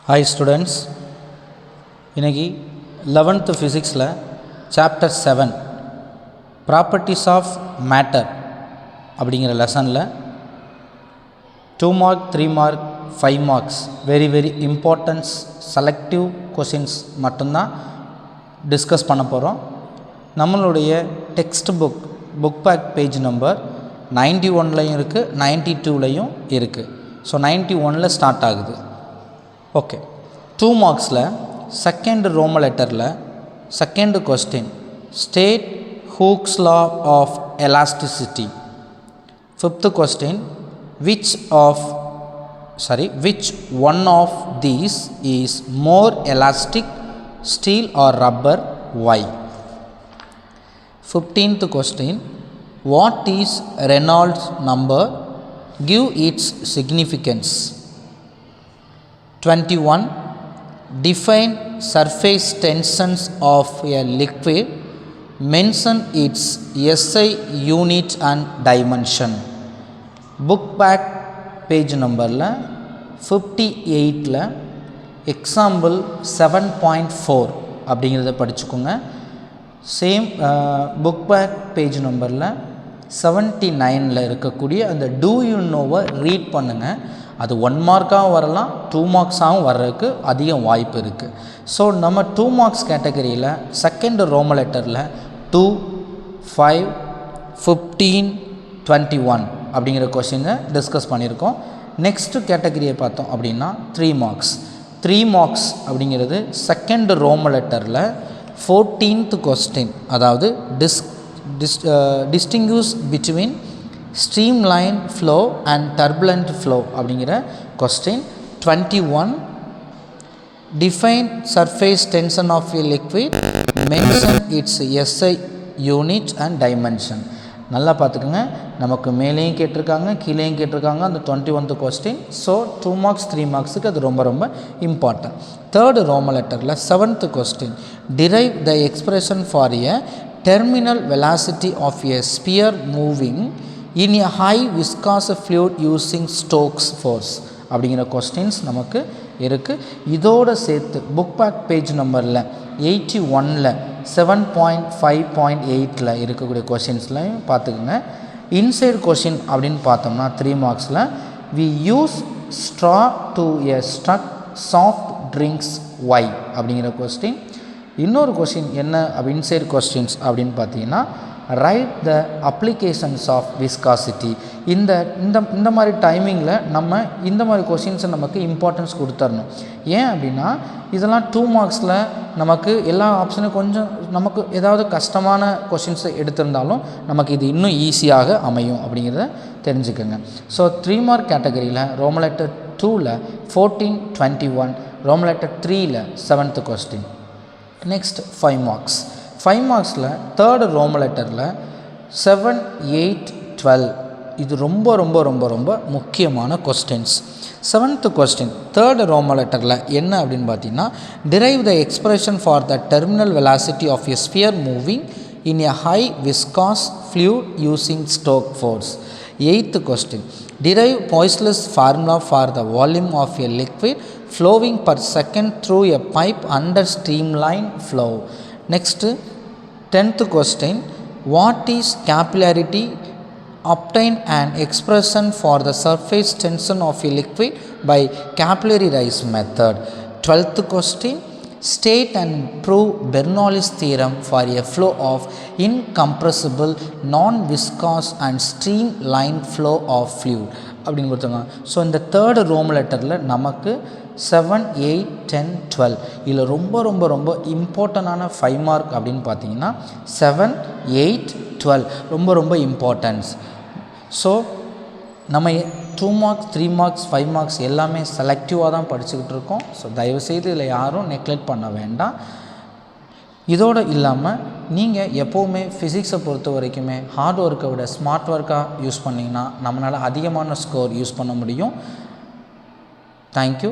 Hi students, இன்னைக்கு 11th physicsல chapter 7 properties of matter அப்படிங்கிற லெசனில் 2 mark 3 mark 5 marks very important selective questions மட்டும்தான் discuss பண்ண போகிறோம். நம்மளுடைய text book back page number 91லையும் இருக்குது 92லையும் இருக்குது. ஸோ 91ல் ஸ்டார்ட் ஆகுது. ஓகே, 2 மார்க்ஸில் செகண்ட் ரோம லெட்டரில் second question state Hooke's law of elasticity. Fifth question which one of these is more elastic, steel or rubber, why? 15th question, what is Reynolds number, give its significance. 21, define surface tensions of a liquid, mention its SI unit and dimension. Book back page நம்பரில் 58ல் example 7.4 அப்படிங்கிறத படிச்சுக்கோங்க. Same book back page நம்பரில் 79ல் இருக்கக்கூடிய அந்த two you நோவை read பண்ணுங்கள். அது 1 மார்க்காகவும் வரலாம் 2 மார்க்ஸாகவும் வர்றதுக்கு அதிகம் வாய்ப்பு இருக்குது. ஸோ நம்ம 2 மார்க்ஸ் கேட்டகரியில் செகண்ட் ரோம லெட்டரில் 2, 5, 15, 21 அப்படிங்கிற கொஷினை டிஸ்கஸ் பண்ணியிருக்கோம். நெக்ஸ்ட்டு கேட்டகரியை பார்த்தோம் அப்படின்னா 3 மார்க்ஸ் அப்படிங்கிறது செகண்ட் ரோம லெட்டரில் 14th கொஸ்டின், அதாவது distinguish between stream line flow and turbulent flow அப்படிங்கிற question. 21, define surface tension of a liquid, mention its SI unit and dimension. நல்லா பார்த்துக்குங்க, நமக்கு மேலேயும் கேட்டிருக்காங்க கீழேயும் கேட்டிருக்காங்க அந்த 21th கொஸ்டின். ஸோ 2 மார்க்ஸ் 3 மார்க்ஸுக்கு அது ரொம்ப இம்பார்ட்டன்ட். தேர்டு ரோம லெட்டரில் 7th question, derive the expression for a terminal velocity of a sphere moving in a high viscous fluid using Stokes force அப்படிங்கிற கொஸ்டின்ஸ் நமக்கு இருக்குது. இதோடு சேர்த்து புக் பேக் பேஜ் நம்பரில் 81ல் 7.5.8ல் இருக்கக்கூடிய கொஷின்ஸ்லையும் பார்த்துக்குங்க. இன்சைட் கொஷின் அப்படின்னு பார்த்தோம்னா 3 மார்க்ஸில் we use straw to extract soft drinks why அப்படிங்கிற கொஸ்டின். இன்னொரு கொஷின் என்ன இன்சைட் கொஸ்டின்ஸ் அப்படின்னு பார்த்தீங்கன்னா write the applications of viscosity. இந்த மாதிரி டைமிங்கில் நம்ம இந்த மாதிரி கொஷின்ஸை நமக்கு இம்பார்ட்டன்ஸ் கொடுத்துடணும். ஏன் அப்படின்னா இதெல்லாம் 2 மார்க்ஸில் நமக்கு எல்லா ஆப்ஷனும் கொஞ்சம் நமக்கு ஏதாவது கஷ்டமான கொஷின்ஸை எடுத்திருந்தாலும் நமக்கு இது இன்னும் ஈஸியாக அமையும் அப்படிங்கிறத தெரிஞ்சுக்கோங்க. ஸோ 3 மார்க் கேட்டகரியில் ரோம லெட்டர் 2ல் 14, 21, ரோம லெட்டர் 3ல் 7th கொஸ்டின். நெக்ஸ்ட் 5 மார்க்ஸில் தேர்டு ரோம லெட்டரில் 7, 8, 12 இது ரொம்ப முக்கியமான கொஸ்டின்ஸ். 7th கொஸ்டின் தேர்டு ரோம லெட்டரில் என்ன அப்படின்னு பார்த்தீங்கன்னா derive the expression for the terminal velocity of a sphere moving in a high viscous fluid using Stoke force. 8th question derive Poiseuille's formula for the volume of a liquid flowing per second through a pipe under streamline flow. Next 10th question, what is capillarity? Obtain an expression for the surface tension of a liquid by capillary rise method. 12th question, state and prove Bernoulli's theorem for a flow of incompressible non-viscous and streamline flow of fluid அப்படின்னு கொடுத்தாங்க. So இந்த third ரோம லெட்டரில் நமக்கு 7, 8, 10, 12 இதில் ரொம்ப இம்பார்ட்டண்டான 5 mark அப்படின்னு பார்த்தீங்கன்னா 7, 8, 12 ரொம்ப இம்பார்ட்டன்ஸ். ஸோ நம்ம 2 மார்க்ஸ் 3 மார்க்ஸ் 5 மார்க்ஸ் எல்லாமே செலக்டிவாக தான் படிச்சுக்கிட்டு இருக்கோம். ஸோ தயவுசெய்து இதில் யாரும் நெக்லெக்ட் பண்ண வேண்டாம். இதோடு இல்லாமல் நீங்கள் எப்போவுமே ஃபிசிக்ஸை பொறுத்த வரைக்குமே ஹார்ட் ஒர்க்கை விட ஸ்மார்ட் ஒர்க்காக யூஸ் பண்ணிங்கன்னா நம்மளால் அதிகமான ஸ்கோர் யூஸ் பண்ண முடியும். தேங்க்யூ.